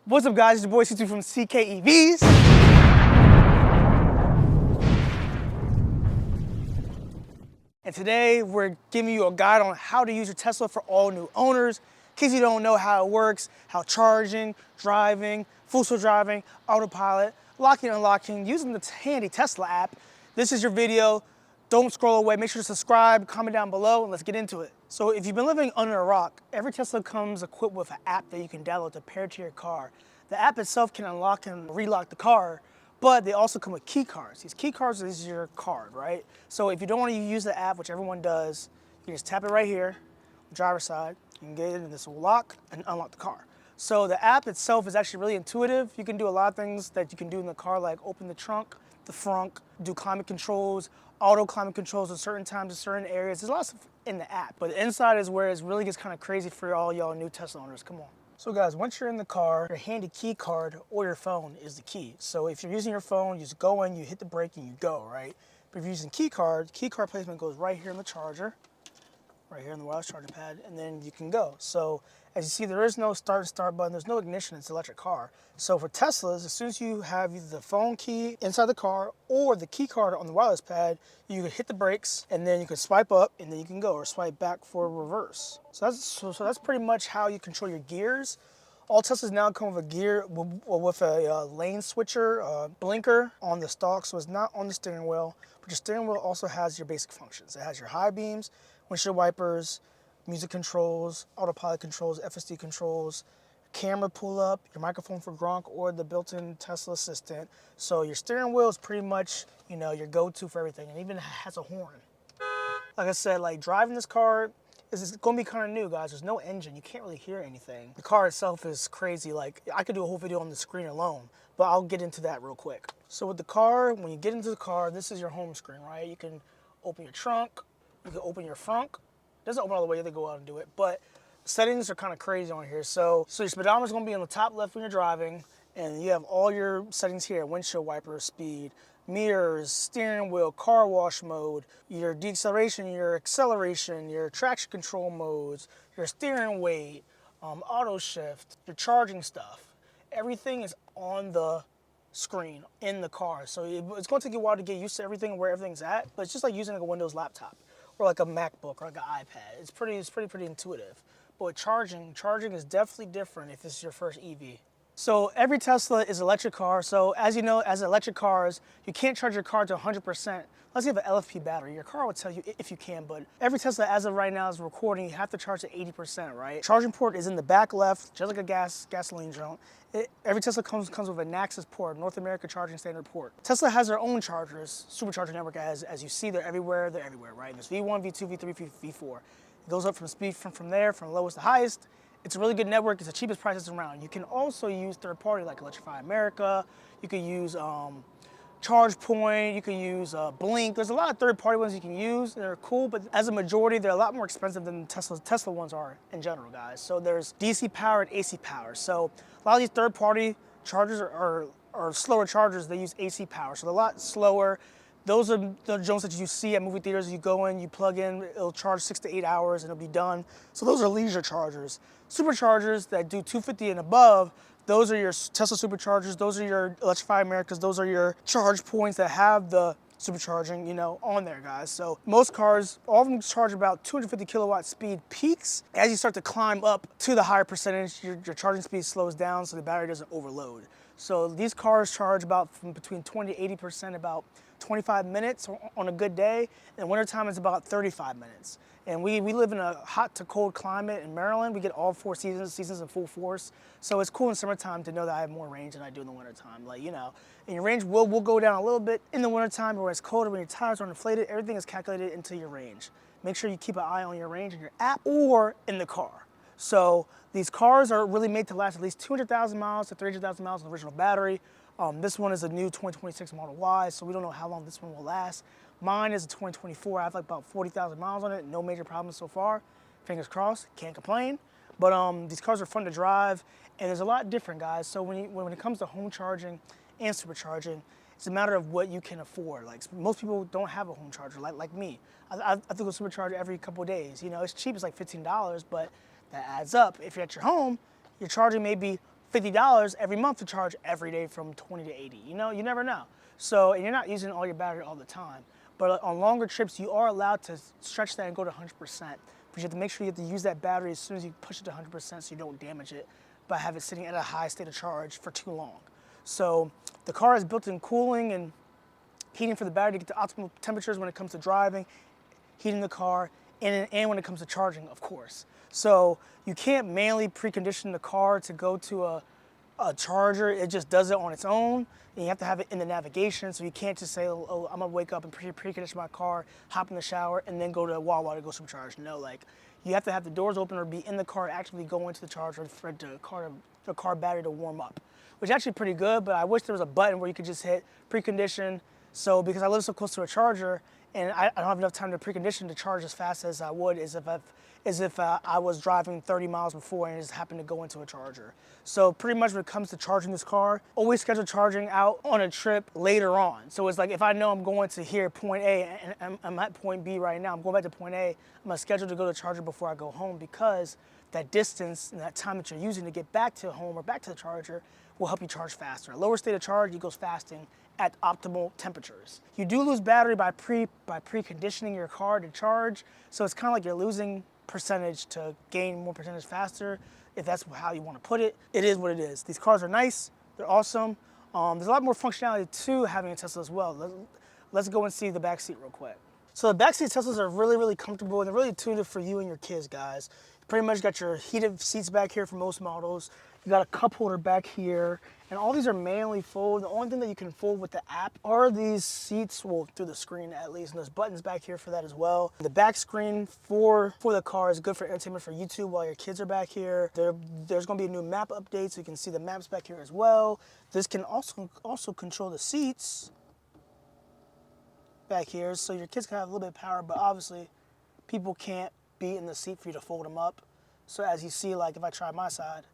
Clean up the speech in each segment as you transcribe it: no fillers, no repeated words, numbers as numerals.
What's up, guys? It's your boy C2 from CKEVs. And today we're giving you a guide on how to use your Tesla for all new owners. In case you don't know how it works, how charging, driving, full self driving, autopilot, locking and unlocking, using the handy Tesla app. This is your video. Don't scroll away. Make sure to subscribe, comment down below, and let's get into it. So if you've been living under a rock, every Tesla comes equipped with an app that you can download to pair to your car. The app itself can unlock and relock the car, but they also come with key cards. These key cards is your card, right? So if you don't want to use the app, which everyone does, you just tap it right here, driver's side, you can get it and this will lock and unlock the car. So the app itself is actually really intuitive. You can do a lot of things that you can do in the car, like open the trunk, the front, do climate controls, auto climate controls at certain times in certain areas. There's lots of in the app, but the inside is where it really gets kind of crazy for all y'all new Tesla owners. Come on. So guys, once you're in the car, your handy key card or your phone is the key. So if you're using your phone, you just go in, you hit the brake and you go, right? But if you're using key card placement goes right here in the charger, right here in the wireless charging pad, and then you can go. So as you see, there is no start and start button, there's no ignition, it's an electric car. So for Teslas, as soon as you have either the phone key inside the car or the key card on the wireless pad, you can hit the brakes and then you can swipe up and then you can go, or swipe back for reverse. So that's pretty much how you control your gears. All Teslas now come with a gear with a lane switcher, blinker on the stalk, so it's not on the steering wheel, but your steering wheel also has your basic functions. It has your high beams, windshield wipers, music controls, autopilot controls, FSD controls, camera pull up, your microphone for Gronk, or the built-in Tesla assistant. So your steering wheel is pretty much, you know, your go-to for everything, and even has a horn. Like I said, like driving this car is going to be kind of new, guys. There's no engine. You can't really hear anything. The car itself is crazy. Like, I could do a whole video on the screen alone, but I'll get into that real quick. So with the car, when you get into the car, this is your home screen, right? You can open your trunk. You can open your front. It doesn't open all the way. You have to go out and do it. But settings are kind of crazy on here. So your speedometer is going to be on the top left when you're driving, and you have all your settings here: windshield wiper, speed, mirrors, steering wheel, car wash mode, your deceleration, your acceleration, your traction control modes, your steering weight, auto shift, your charging stuff. Everything is on the screen in the car. So it's going to take you a while to get used to everything and where everything's at, but it's just like using like a Windows laptop or like a MacBook or like an iPad. It's pretty intuitive. But with charging is definitely different if this is your first EV. So every Tesla is an electric car. So as you know, as electric cars, you can't charge your car to 100% unless you have an LFP battery. Your car will tell you if you can, but every Tesla as of right now is recording, you have to charge to 80%, right? Charging port is in the back left, just like a gasoline drone. Every Tesla comes with a NACS port, North America Charging Standard port. Tesla has their own chargers, Supercharging network, as you see, they're everywhere, right? There's V1, V2, V3, V4. It goes up from speed from there, from lowest to highest. It's a really good network. It's the cheapest prices around. You can also use third party like Electrify America. You can use ChargePoint. You can use Blink. There's a lot of third party ones you can use. They're cool, but as a majority, they're a lot more expensive than Tesla ones are in general, guys. So there's DC power and AC power. So a lot of these third party chargers are slower chargers. They use AC power, so they're a lot slower. Those are the drones that you see at movie theaters. You go in, you plug in, it'll charge 6 to 8 hours and it'll be done. So those are leisure chargers. Superchargers that do 250 and above, those are your Tesla superchargers. Those are your Electrify Americas. Those are your charge points that have the supercharging, you know, on there, guys. So most cars, all of them charge about 250 kilowatt speed peaks. As you start to climb up to the higher percentage, your charging speed slows down so the battery doesn't overload. So these cars charge about from between 20 to 80%, about 25 minutes on a good day. In wintertime, it's about 35 minutes. And we live in a hot to cold climate in Maryland. We get all 4 seasons in full force. So it's cool in summertime to know that I have more range than I do in the wintertime. Like, you know, and your range will go down a little bit in the wintertime, but when it's colder, when your tires are inflated, everything is calculated into your range. Make sure you keep an eye on your range in your app or in the car. So these cars are really made to last at least 200,000 miles to 300,000 miles on the original battery. This one is a new 2026 Model Y, so we don't know how long this one will last. Mine is a 2024. I have like about 40,000 miles on it. No major problems so far. Fingers crossed. Can't complain. But these cars are fun to drive, and there's a lot different, guys. So when it comes to home charging and supercharging, it's a matter of what you can afford. Like most people don't have a home charger, like me. I have to go supercharge every couple of days. You know, it's cheap. It's like $15, but that adds up. If you're at your home, your charging may be $50 every month to charge every day from 20 to 80. You know, you never know. So, and you're not using all your battery all the time. But on longer trips, you are allowed to stretch that and go to 100%. But you have to make sure you have to use that battery as soon as you push it to 100% so you don't damage it by having it sitting at a high state of charge for too long. So the car has built-in cooling and heating for the battery to get to optimal temperatures when it comes to driving, heating the car, and when it comes to charging, of course. So you can't manually precondition the car to go to a charger. It just does it on its own. And you have to have it in the navigation, so you can't just say, oh, I'm gonna wake up and precondition my car, hop in the shower, and then go to Wawa to go supercharge. No, like, you have to have the doors open or be in the car, actively go into the charger for the car battery to warm up, which is actually pretty good, but I wish there was a button where you could just hit precondition. So because I live so close to a charger, and I don't have enough time to precondition to charge as fast as I would as if I was driving 30 miles before and just happened to go into a charger. So pretty much when it comes to charging this car, always schedule charging out on a trip later on. So it's like if I know I'm going to here, point A, and I'm at point B right now, I'm going back to point A, I'm gonna schedule to go to the charger before I go home, because that distance and that time that you're using to get back to home or back to the charger will help you charge faster. A lower state of charge equals fasting at optimal temperatures. You do lose battery by preconditioning your car to charge, so it's kind of like you're losing percentage to gain more percentage faster, if that's how you want to put it. It is what it is. These cars are nice, they're awesome. There's a lot more functionality to having a Tesla as well. Let's go and see the back seat real quick. So the backseat Teslas are really, really comfortable, and they're really tuned for you and your kids, guys. You pretty much got your heated seats back here for most models. You got a cup holder back here, and all these are manually fold. The only thing that you can fold with the app are these seats, well, through the screen at least, and there's buttons back here for that as well. The back screen for the car is good for entertainment for YouTube while your kids are back here. There's gonna be a new map update, so you can see the maps back here as well. This can also control the seats back here, so your kids can have a little bit of power, but obviously people can't be in the seat for you to fold them up. So as you see, like if I try my side,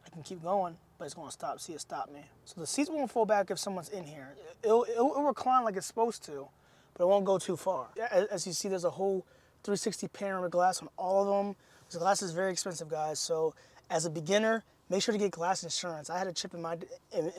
I can keep going, but it's gonna stop. See, it stopped me. So the seats won't fold back if someone's in here. It'll recline like it's supposed to, but it won't go too far. As you see, there's a whole 360 panoramic glass on all of them. This glass is very expensive, guys. So as a beginner, make sure to get glass insurance. I had a chip in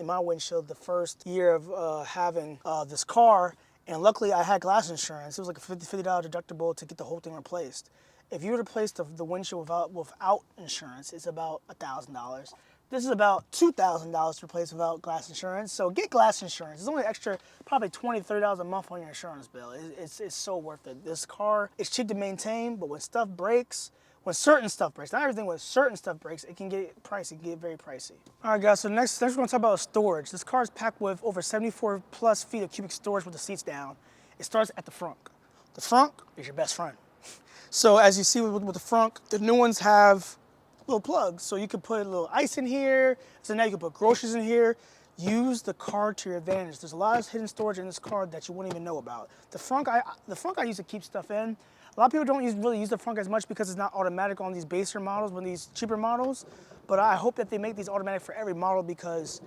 my windshield the first year of having this car, and luckily I had glass insurance. It was like a $50 deductible to get the whole thing replaced. If you were to replace the windshield without insurance, it's about $1,000. This is about $2,000 to replace without glass insurance. So get glass insurance. It's only extra, probably $20, $30 a month on your insurance bill. It's so worth it. This car is cheap to maintain, but when stuff breaks, when certain stuff breaks, not everything, when certain stuff breaks, it can get pricey, it can get very pricey. All right, guys, so next we're gonna talk about storage. This car is packed with over 74 plus feet of cubic storage with the seats down. It starts at the front. The front is your best friend. So as you see with the front, the new ones have little plugs. So you can put a little ice in here. So now you can put groceries in here. Use the car to your advantage. There's a lot of hidden storage in this car that you wouldn't even know about. The front I use to keep stuff in. A lot of people don't really use the front as much because it's not automatic on these baser models, but these cheaper models. But I hope that they make these automatic for every model, because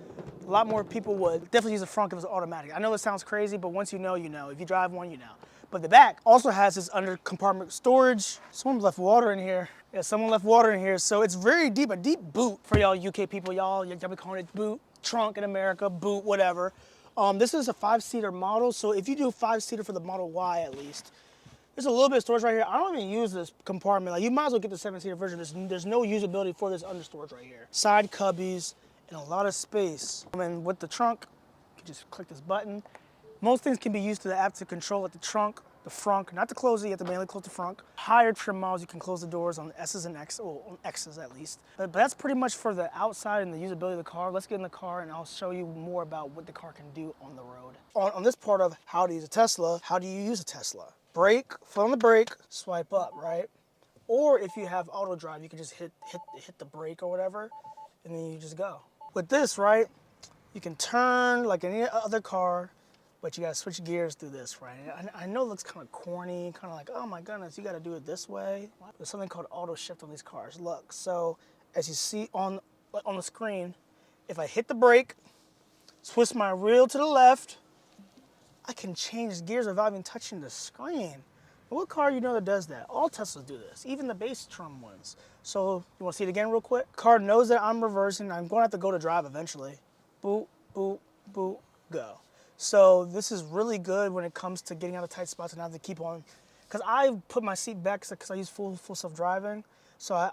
a lot more people would definitely use the front if it was automatic. I know it sounds crazy, but once you know, you know. If you drive one, you know. But the back also has this under compartment storage. Someone left water in here. Yeah, someone left water in here. So it's very deep, a deep boot for y'all UK people. Y'all be calling it boot, trunk in America, boot, whatever. This is a 5-seater model. So if you do 5-seater for the Model Y at least, there's a little bit of storage right here. I don't even use this compartment. Like, you might as well get the 7-seater version. There's no usability for this under storage right here. Side cubbies and a lot of space. And with the trunk, you can just click this button. Most things can be used through the app to control, like the trunk, the frunk, not to close it, you have to manually close the frunk. Higher trim models, you can close the doors on S's and X's, or on X's at least. But that's pretty much for the outside and the usability of the car. Let's get in the car and I'll show you more about what the car can do on the road. On this part of how to use a Tesla, how do you use a Tesla? Brake, foot on the brake, swipe up, right? Or if you have auto drive, you can just hit the brake or whatever, and then you just go. With this, right, you can turn like any other car, but you gotta switch gears through this, right? I know it looks kind of corny, kind of like, oh my goodness, you gotta do it this way. There's something called auto shift on these cars. Look, so as you see on the screen, if I hit the brake, switch my wheel to the left, I can change gears without even touching the screen. What car you know that does that? All Teslas do this, even the base trim ones. So you want to see it again real quick? Car knows that I'm reversing. I'm going to have to go to drive eventually. Boop, boop, boop, go. So this is really good when it comes to getting out of tight spots and not have to keep on. Because I put my seat back because I use full self-driving. So I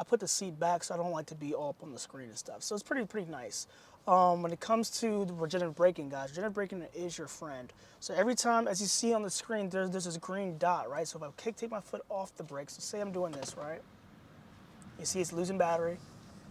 put the seat back so I don't like to be all up on the screen and stuff. So it's pretty nice. When it comes to the regenerative braking, guys, regenerative braking is your friend. So every time, as you see on the screen, there's this green dot, right? So if I take my foot off the brake, so say I'm doing this, right? You see it's losing battery.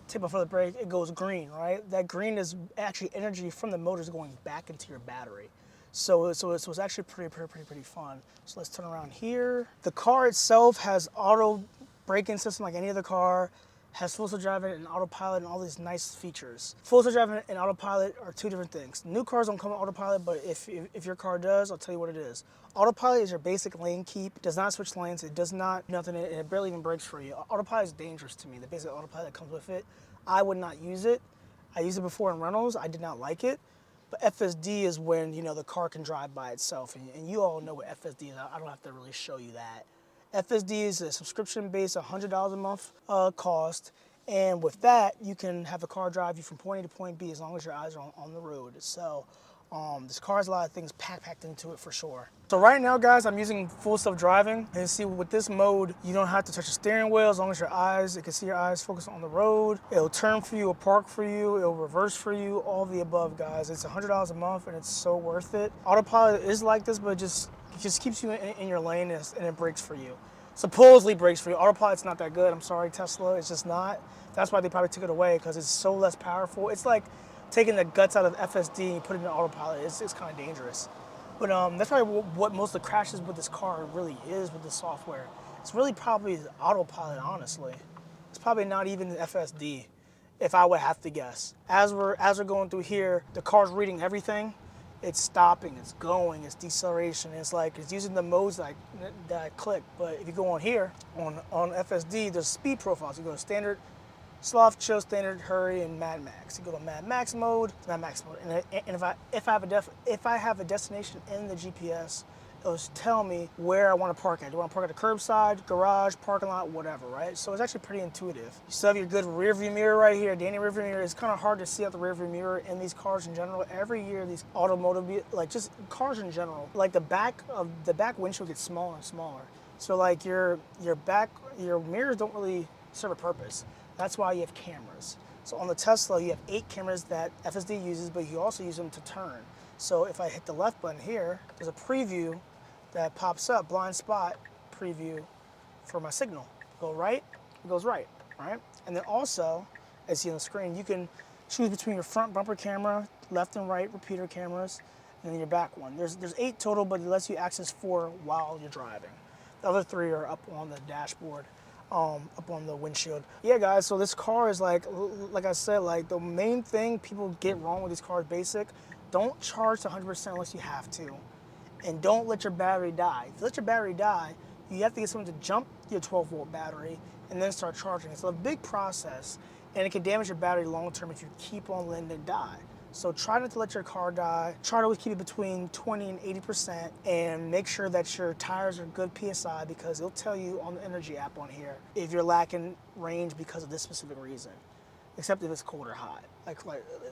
Take my foot off the brake, it goes green, right? That green is actually energy from the motors going back into your battery. So it's actually pretty fun. So let's turn around here. The car itself has auto braking system like any other car, has full self-driving and autopilot and all these nice features. Full self-driving and autopilot are two different things. New cars don't come with autopilot, but if your car does, I'll tell you what it is. Autopilot is your basic lane keep, does not switch lanes, it does not, nothing, it barely even brakes for you. Autopilot is dangerous to me, the basic autopilot that comes with it. I would not use it. I used it before in rentals, I did not like it. But FSD is when, you know, the car can drive by itself, and you all know what FSD is. I don't have to really show you that. FSD is a subscription-based $100 a month cost, and with that, you can have the car drive you from point A to point B as long as your eyes are on the road. So this car has a lot of things packed into it for sure. So right now, guys, I'm using full self-driving, and see with this mode, you don't have to touch the steering wheel as long as your eyes, it can see your eyes focus on the road. It'll turn for you, it'll park for you, it'll reverse for you, all the above, guys. It's $100 a month, and it's so worth it. Autopilot is like this, but it just keeps you in your lane, and it brakes for you. Supposedly brakes for you. Autopilot's not that good. I'm sorry, Tesla. It's just not. That's why they probably took it away, because it's so less powerful. It's like taking the guts out of FSD and putting it in autopilot. It's kind of dangerous. But that's probably what most of the crashes with this car really is with the software. It's really probably the autopilot, honestly. It's probably not even the FSD, if I would have to guess. As we're going through here, the car's reading everything. It's stopping, it's going, it's deceleration. It's like it's using the modes that I click. But if you go on here, on FSD, there's speed profiles. You go to standard, sloth, chill, standard, hurry, and Mad Max. You go to Mad Max mode, it's Mad Max mode. And if I have a destination in the GPS, it'll tell me where I want to park at. Do I want to park at the curbside, garage, parking lot, whatever, right? So it's actually pretty intuitive. You still have your good rear view mirror right here. Danny rear view mirror. It's kind of hard to see out the rear view mirror in these cars in general. Every year, these automotive, like just cars in general, like the back windshield gets smaller and smaller. So like your mirrors don't really serve a purpose. That's why you have cameras. So on the Tesla, you have 8 cameras that FSD uses, but you also use them to turn. So if I hit the left button here, there's a preview that pops up, blind spot preview for my signal. Go right, it goes right? And then also, as you see on the screen, you can choose between your front bumper camera, left and right repeater cameras, and then your back one. There's 8 total, but it lets you access 4 while you're driving. The other 3 are up on the dashboard, up on the windshield. Yeah, guys, so this car is like I said, like the main thing people get wrong with these cars, basic, don't charge to 100% unless you have to. And don't let your battery die. If you let your battery die, you have to get someone to jump your 12-volt battery and then start charging. It's a big process, and it can damage your battery long term if you keep on letting it die. So try not to let your car die. Try to always keep it between 20 and 80%, and make sure that your tires are good PSI, because it'll tell you on the energy app on here if you're lacking range because of this specific reason. Except if it's cold or hot.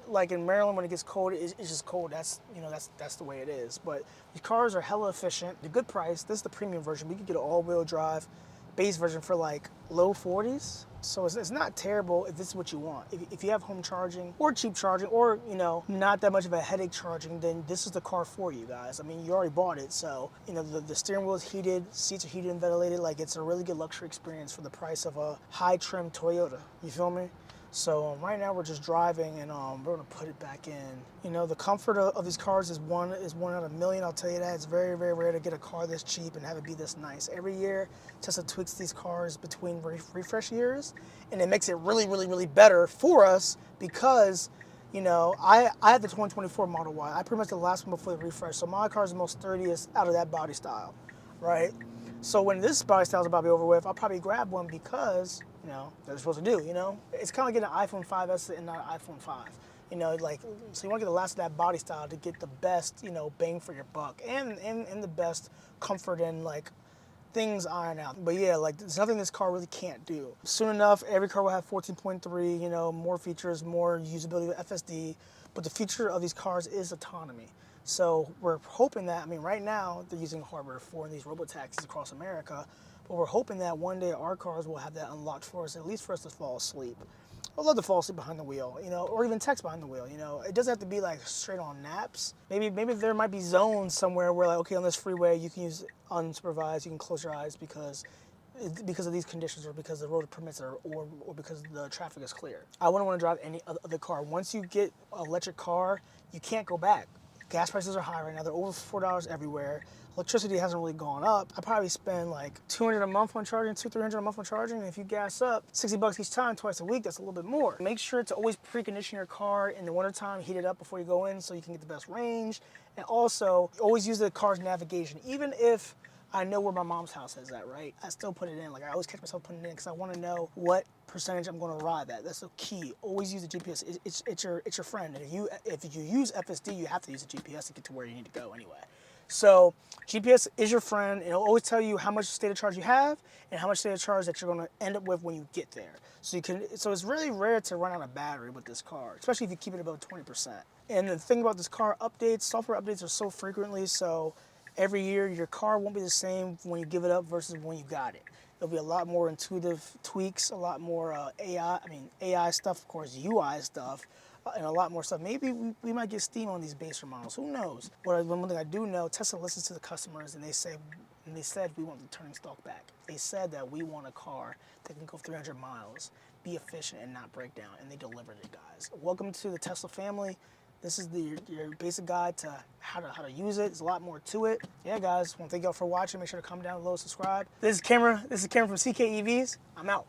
Like in Maryland, when it gets cold, it's just cold. That's the way it is. But these cars are hella efficient. They're good price. This is the premium version. We could get an all-wheel drive base version for like low 40s. So it's not terrible if this is what you want. If you have home charging or cheap charging, or not that much of a headache charging, then this is the car for you guys. I mean, you already bought it, so the steering wheel is heated, seats are heated and ventilated. Like, it's a really good luxury experience for the price of a high trim Toyota. You feel me? So right now we're just driving, and we're gonna put it back in. The comfort of these cars is one out of a million. I'll tell you that. It's very, very rare to get a car this cheap and have it be this nice. Every year, Tesla tweaks these cars between refresh years, and it makes it really, really, really better for us, because I had the 2024 Model Y. I pretty much the last one before the refresh. So my car is the most sturdiest out of that body style, right? So when this body style is about to be over with, I'll probably grab one, because they're supposed to do. It's kind of like getting an iPhone 5S and not an iPhone 5. So you want to get the last of that body style to get the best, bang for your buck, and the best comfort and things iron out. But yeah, like there's nothing this car really can't do. Soon enough, every car will have 14.3, you know, more features, more usability with FSD. But the future of these cars is autonomy. So we're hoping that, I mean, right now they're using hardware for these robotaxis across America, but we're hoping that one day our cars will have that unlocked for us, at least for us to fall asleep. I'd love to fall asleep behind the wheel, you know, or even text behind the wheel, you know. It doesn't have to be like straight on naps. Maybe there might be zones somewhere where like, okay, on this freeway you can use unsupervised, you can close your eyes because of these conditions, or because the road permits it, or because the traffic is clear. I wouldn't want to drive any other car. Once you get an electric car, you can't go back. Gas prices are high right now. They're over $4 everywhere. Electricity hasn't really gone up. I probably spend like $200 a month on charging, $200-300 a month on charging. And if you gas up $60 each time, twice a week, that's a little bit more. Make sure to always precondition your car in the wintertime, heat it up before you go in so you can get the best range. And also, always use the car's navigation. Even if I know where my mom's house is at, right? I still put it in. Like I always catch myself putting it in because I want to know what percentage I'm going to arrive at. That's the key. Always use the GPS. It's your friend. And if you use FSD, you have to use the GPS to get to where you need to go anyway. So GPS is your friend, and it'll always tell you how much state of charge you have and how much state of charge that you're going to end up with when you get there. So it's really rare to run out of battery with this car, especially if you keep it above 20%. And the thing about this car, software updates are so frequently, so every year your car won't be the same when you give it up versus when you got it. There'll be a lot more intuitive tweaks, a lot more AI stuff, of course, UI stuff, and a lot more stuff. Maybe we might get steam on these base models. Who knows? One thing I do know, Tesla listens to the customers, and they said we want the turning stock back. They said that we want a car that can go 300 miles, be efficient, and not break down, and they delivered it, guys. Welcome to the Tesla family. This is your basic guide to how to use it. There's a lot more to it. Yeah, guys, want to thank y'all for watching. Make sure to comment down below, subscribe. This is Cameron from CK EVs. I'm out.